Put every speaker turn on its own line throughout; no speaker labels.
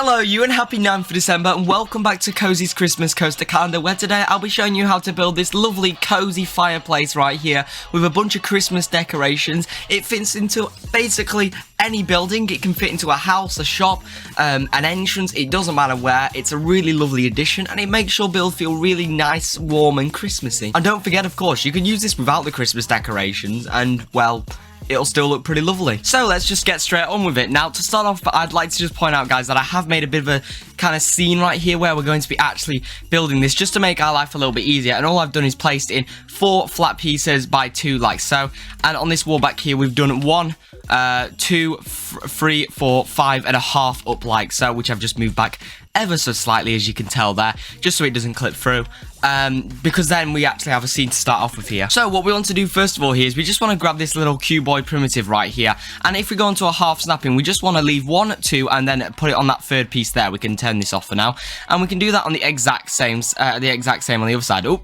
Hello you and happy 9th of December and welcome back to Kosie's Christmas Coaster Calendar, where today I'll be showing you how to build this lovely cozy fireplace right here with a bunch of Christmas decorations. It fits into basically any building. It can fit into a house, a shop, an entrance, it doesn't matter where. It's a really lovely addition and it makes your build feel really nice, warm and Christmassy. And don't forget, of course, you can use this without the Christmas decorations and, well, it'll still look pretty lovely. So let's just get straight on with it. Now, to start off, I'd like to just point out, guys, that I have made a bit of a kind of scene right here where we're going to be actually building this just to make our life a little bit easier. And all I've done is placed in 4 flat pieces by 2 like so. And on this wall back here, we've done 1, 2, 3, 4, 5 and a half up like so, which I've just moved back ever so slightly, as you can tell there, just so it doesn't clip through, because then we actually have a scene to start off with here. So what we want to do first of all here is we just want to grab this little 𝗬𝗂𝗽𝗀𝗀 primitive right here, and if we go into a half snapping, we just want to leave 1, 2 and then put it on that 3rd piece there. We can turn this off for now, and we can do that on the exact same on the other side. Oh,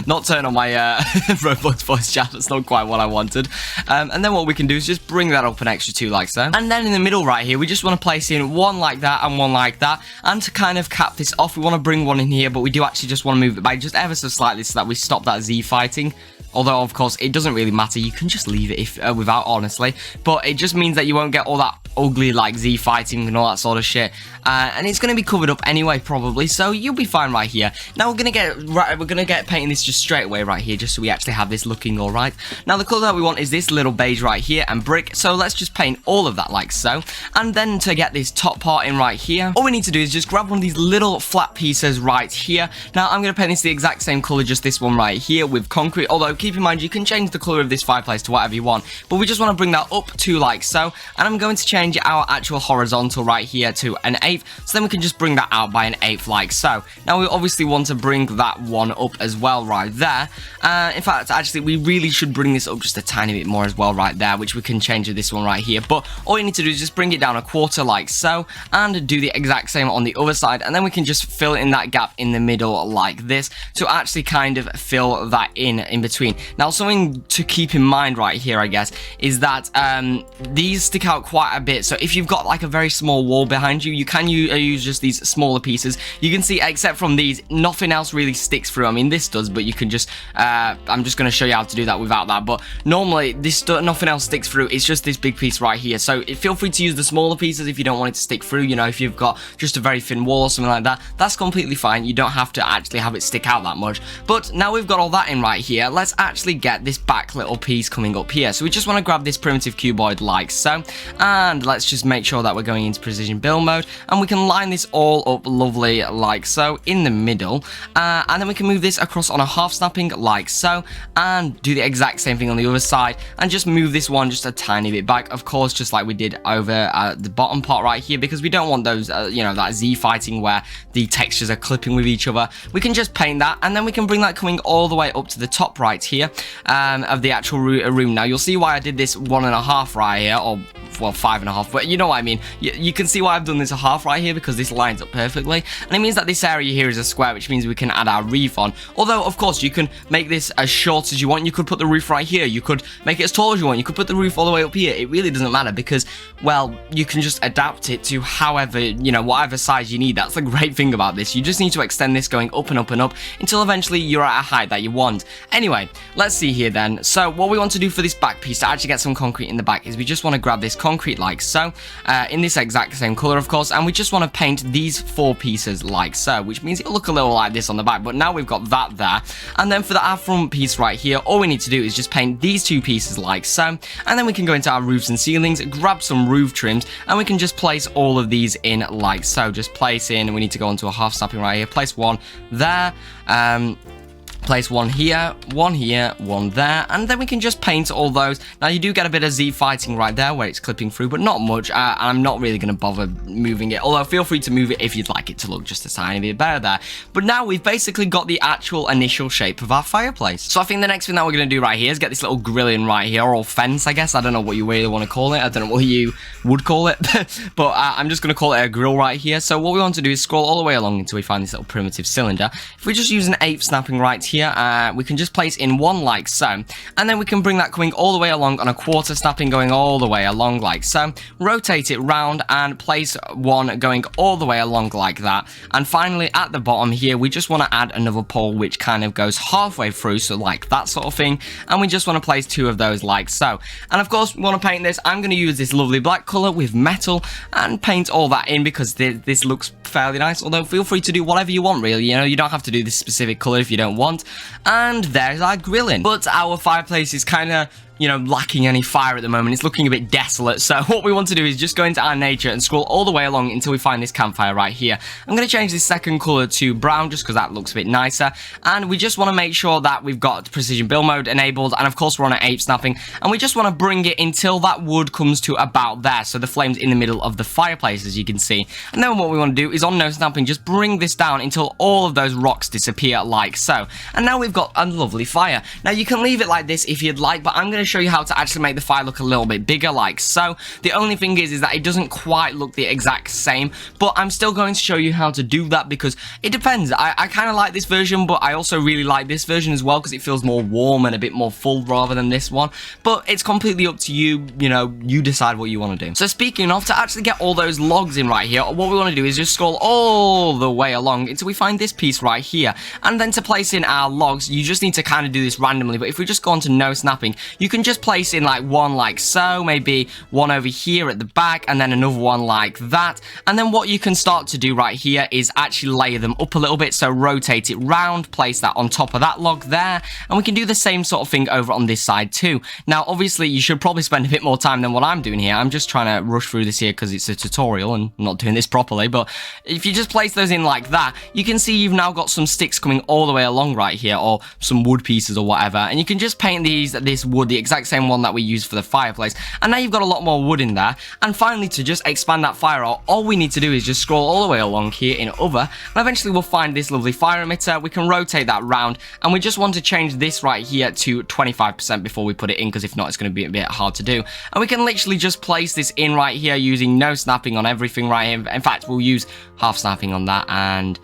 not turn on my Roblox voice chat, that's not quite what I wanted. And then what we can do is just bring that up an extra 2 like so, and then in the middle right here we just want to place in 1 like that and 1 like that. And to kind of cap this off, we want to bring 1 in here, but we do actually just want to move it back just ever so slightly so that we stop that Z fighting. Although, of course, it doesn't really matter. You can just leave it if without, honestly. But it just means that you won't get all that ugly, like, Z fighting and all that sort of shit. And it's going to be covered up anyway, probably. So you'll be fine right here. Now we're going to get painting this just straight away right here, just so we actually have this looking all right. Now the color that we want is this little beige right here and brick. So let's just paint all of that like so. And then to get this top part in right here, all we need to do is just grab one of these little flat pieces right here. Now I'm going to paint this the exact same color, just this one right here with concrete. Although, keep in mind, you can change the color of this fireplace to whatever you want, but we just want to bring that up to like so. And I'm going to change our actual horizontal right here to an 1/8, so then we can just bring that out by an 1/8 like so. Now we obviously want to bring that one up as well right there. In fact, actually, we really should bring this up just a tiny bit more as well right there, which we can change with this one right here. But all you need to do is just bring it down 1/4 like so, and do the exact same on the other side, and then we can just fill in that gap in the middle like this to actually kind of fill that in between. Now, something to keep in mind right here, I guess, is that these stick out quite a bit. So if you've got like a very small wall behind you, you can use just these smaller pieces. You can see, except from these, nothing else really sticks through. I mean, this does, but you can just I'm just going to show you how to do that without that. But normally nothing else sticks through. It's just this big piece right here. So feel free to use the smaller pieces if you don't want it to stick through. You know, if you've got just a very thin wall or something like that, that's completely fine. You don't have to actually have it stick out that much. But now we've got all that in right here, let's actually get this back little piece coming up here. So we just want to grab this primitive cuboid like so, and let's just make sure that we're going into precision build mode, and we can line this all up lovely like so in the middle, and then we can move this across on a half snapping like so, and do the exact same thing on the other side, and just move this one just a tiny bit back, of course, just like we did over the bottom part right here, because we don't want those you know, that Z fighting where the textures are clipping with each other. We can just paint that, and then we can bring that coming all the way up to the top right here of the actual room. Now you'll see why I did this 1.5 right here, or well, 5.5, but you know what I mean. You can see why I've done this a half right here, because this lines up perfectly, and it means that this area here is a square, which means we can add our roof on. Although, of course, you can make this as short as you want. You could put the roof right here. You could make it as tall as you want. You could put the roof all the way up here. It really doesn't matter, because, well, you can just adapt it to however, you know, whatever size you need. That's the great thing about this. You just need to extend this going up and up and up until eventually you're at a height that you want. Anyway, let's see here then. So what we want to do for this back piece to actually get some concrete in the back is we just want to grab this concrete like so, in this exact same color, of course, and we just want to paint these 4 pieces like so, which means it'll look a little like this on the back. But now we've got that there, and then for our front piece right here, all we need to do is just paint these 2 pieces like so, and then we can go into our roofs and ceilings, grab some roof trims, and we can just place all of these in like so. Just place in, we need to go into a half snapping right here, place 1 there, place 1 here, 1 there, and then we can just paint all those. Now you do get a bit of Z fighting right there where it's clipping through, but not much, and I'm not really going to bother moving it, although feel free to move it if you'd like it to look just a tiny bit better there. But now we've basically got the actual initial shape of our fireplace. So I think the next thing that we're going to do right here is get this little grill in right here, or fence, I guess. I don't know what you really want to call it. I don't know what you would call it, but I'm just going to call it a grill right here. So what we want to do is scroll all the way along until we find this little primitive cylinder. If we just use an 1/8 snapping right here, here. We can just place in one like so, and then we can bring that coming all the way along on a quarter snapping, going all the way along like so. Rotate it round and place one going all the way along like that. And finally at the bottom here, we just want to add another pole which kind of goes halfway through, so like that sort of thing. And we just want to place two of those like so. And of course we want to paint this. I'm going to use this lovely black color with metal and paint all that in because this looks fairly nice. Although feel free to do whatever you want, really. You know, you don't have to do this specific color if you don't want. And there's our grilling. But our fireplace is kind of, you know, lacking any fire at the moment. It's looking a bit desolate. So what we want to do is just go into our nature and scroll all the way along until we find this campfire right here. I'm going to change this second color to brown just because that looks a bit nicer. And we just want to make sure that we've got precision build mode enabled. And of course we're on an ape snapping. And we just want to bring it until that wood comes to about there. So the flame's in the middle of the fireplace, as you can see. And then what we want to do is on no snapping, just bring this down until all of those rocks disappear like so. And now we've got a lovely fire. Now you can leave it like this if you'd like, but I'm going to show you how to actually make the fire look a little bit bigger like so. The only thing is that it doesn't quite look the exact same, but I'm still going to show you how to do that because it depends. I kind of like this version, but I also really like this version as well because it feels more warm and a bit more full rather than this one. But it's completely up to you. You know, you decide what you want to do. So speaking of, to actually get all those logs in right here, what we want to do is just scroll all the way along until we find this piece right here. And then to place in our logs, you just need to kind of do this randomly. But if we just go on to no snapping, you can just place in like one like so, maybe one over here at the back, and then another one like that. And then what you can start to do right here is actually layer them up a little bit. So rotate it round, place that on top of that log there, and we can do the same sort of thing over on this side too. Now obviously you should probably spend a bit more time than what I'm doing here. I'm just trying to rush through this here because it's a tutorial and I'm not doing this properly. But if you just place those in like that, you can see you've now got some sticks coming all the way along right here, or some wood pieces or whatever, and you can just paint this wood the exact same one that we used for the fireplace, and now you've got a lot more wood in there. And finally, to just expand that fire out, all we need to do is just scroll all the way along here in other, and eventually we'll find this lovely fire emitter. We can rotate that round, and we just want to change this right here to 25% before we put it in, because if not it's going to be a bit hard to do. And we can literally just place this in right here using no snapping on everything right here. In fact, we'll use half snapping on that and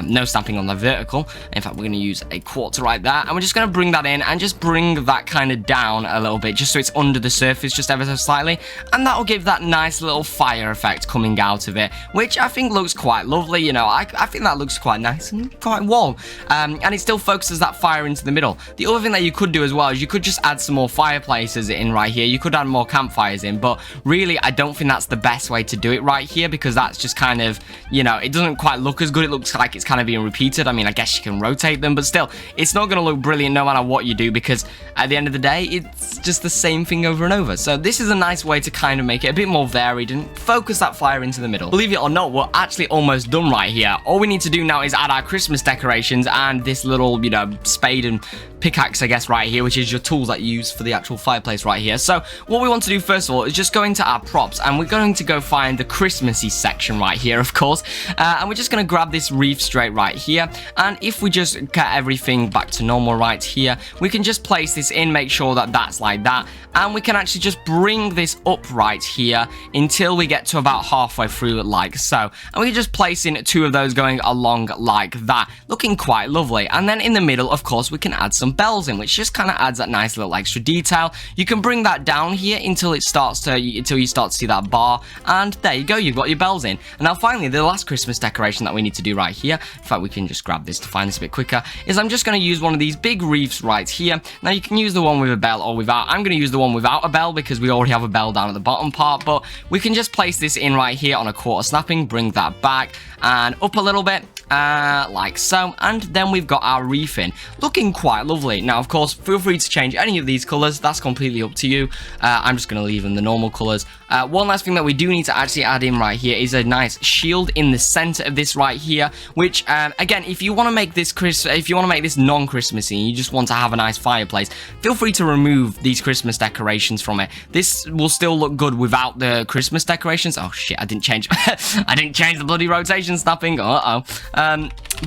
no snapping on the vertical. In fact, we're going to use a quarter right there, and we're just going to bring that in and just bring that kind of down a little bit, just so it's under the surface just ever so slightly, and that will give that nice little fire effect coming out of it, which I think looks quite lovely. You know, I think that looks quite nice and quite warm, and it still focuses that fire into the middle. The other thing that you could do as well is you could just add some more fireplaces in right here. You could add more campfires in, but really I don't think that's the best way to do it right here, because that's just kind of, you know, it doesn't quite look as good. It looks like it's kind of being repeated. I mean, I guess you can rotate them, but still, it's not going to look brilliant no matter what you do, because at the end of the day, it's just the same thing over and over. So this is a nice way to kind of make it a bit more varied and focus that fire into the middle. Believe it or not, we're actually almost done right here. All we need to do now is add our Christmas decorations and this little, you know, spade and pickaxe, I guess, right here, which is your tools that you use for the actual fireplace right here. So what we want to do first of all is just go into our props, and we're going to go find the Christmassy section right here, of course, and we're just going to grab this reef straight right here. And if we just get everything back to normal right here, we can just place this in, make sure that that's like that, and we can actually just bring this up right here until we get to about halfway through like so, and we can just place in two of those going along like that, looking quite lovely. And then in the middle, of course, we can add some bells in, which just kind of adds that nice little extra detail. You can bring that down here until you start to see that bar, and there you go, you've got your bells in. And now finally, the last Christmas decoration that we need to do right here, in fact we can just grab this to find this a bit quicker, is I'm just going to use one of these big reefs right here. Now you can use the one with a bell or without. I'm going to use the one without a bell because we already have a bell down at the bottom part, but we can just place this in right here on a quarter snapping, bring that back and up a little bit, like so, and then we've got our reef in, looking quite lovely. Now of course, feel free to change any of these colors, that's completely up to you. I'm just going to leave them the normal colors. One last thing that we do need to actually add in right here is a nice shield in the center of this right here, which again, if you want to make this non-Christmassy, you just want to have a nice fireplace, feel free to remove these Christmas decorations from it. This will still look good without the Christmas decorations. Oh shit, I didn't change I didn't change the bloody rotation snapping.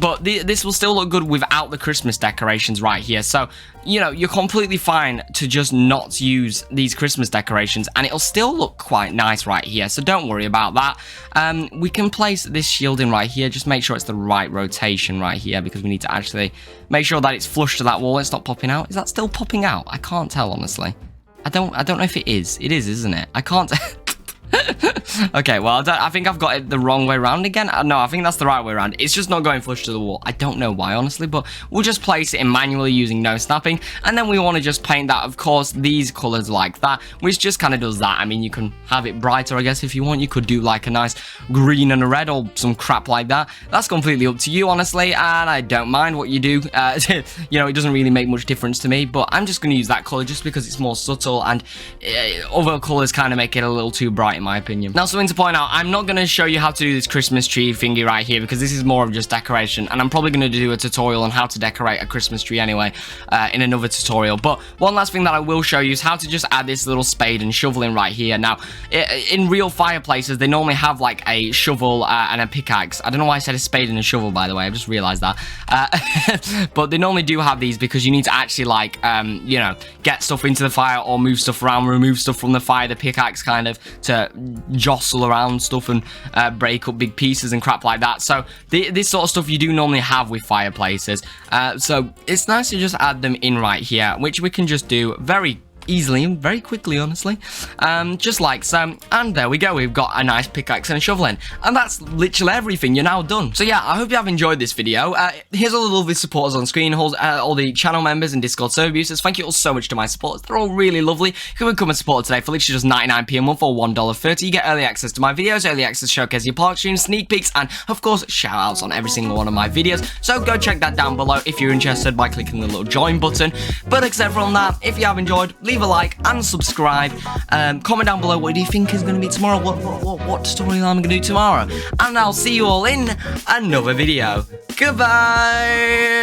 but this will still look good without the Christmas decorations right here. So, you know, you're completely fine to just not use these Christmas decorations, and it'll still look quite nice right here, so don't worry about that. We can place this shielding right here. Just make sure it's the right rotation right here, because we need to actually make sure that it's flush to that wall. It's not popping out. Is that still popping out? I can't tell, honestly. I don't know if it is. It is, isn't it? I can't... Okay, well, I think I've got it the wrong way around again. No, I think that's the right way around. It's just not going flush to the wall. I don't know why, honestly, but we'll just place it in manually using no snapping, and then we want to just paint that, of course, these colors like that, which just kind of does that. I mean, you can have it brighter, I guess, if you want. You could do like a nice green and a red or some crap like that. That's completely up to you, honestly, and I don't mind what you do. You know, it doesn't really make much difference to me, but I'm just going to use that color just because it's more subtle, and other colors kind of make it a little too bright in my opinion. Now, something to point out, I'm not going to show you how to do this Christmas tree thingy right here, because this is more of just decoration, and I'm probably going to do a tutorial on how to decorate a Christmas tree anyway in another tutorial. But one last thing that I will show you is how to just add this little spade and shovel in right here. Now, in real fireplaces, they normally have like a shovel and a pickaxe. I don't know why I said a spade and a shovel, by the way. I just realized that. But they normally do have these because you need to actually like, you know, get stuff into the fire or move stuff around, remove stuff from the fire, the pickaxe kind of, to jostle around stuff and break up big pieces and crap like that. So this sort of stuff you do normally have with fireplaces. So it's nice to just add them in right here, which we can just do very easily and very quickly, honestly, just like so. And there we go, we've got a nice pickaxe and a shovel in, and that's literally everything. You're now done. So yeah, I hope you have enjoyed this video. Here's all the lovely supporters on screen, all the channel members and Discord server users. Thank you all so much to my supporters. They're all really lovely. You can become a supporter today for literally just 99p a month or $1.30. You get early access to my videos, early access to 𝗬𝗂𝗽𝗀𝗀 park streams, sneak peeks, and of course shout outs on every single one of my videos. So go check that down below if you're interested by clicking the little join button. But except from that, if you have enjoyed, leave a like and subscribe. Comment down below, what do you think is going to be tomorrow? What storyline I'm going to do tomorrow? And I'll see you all in another video. Goodbye.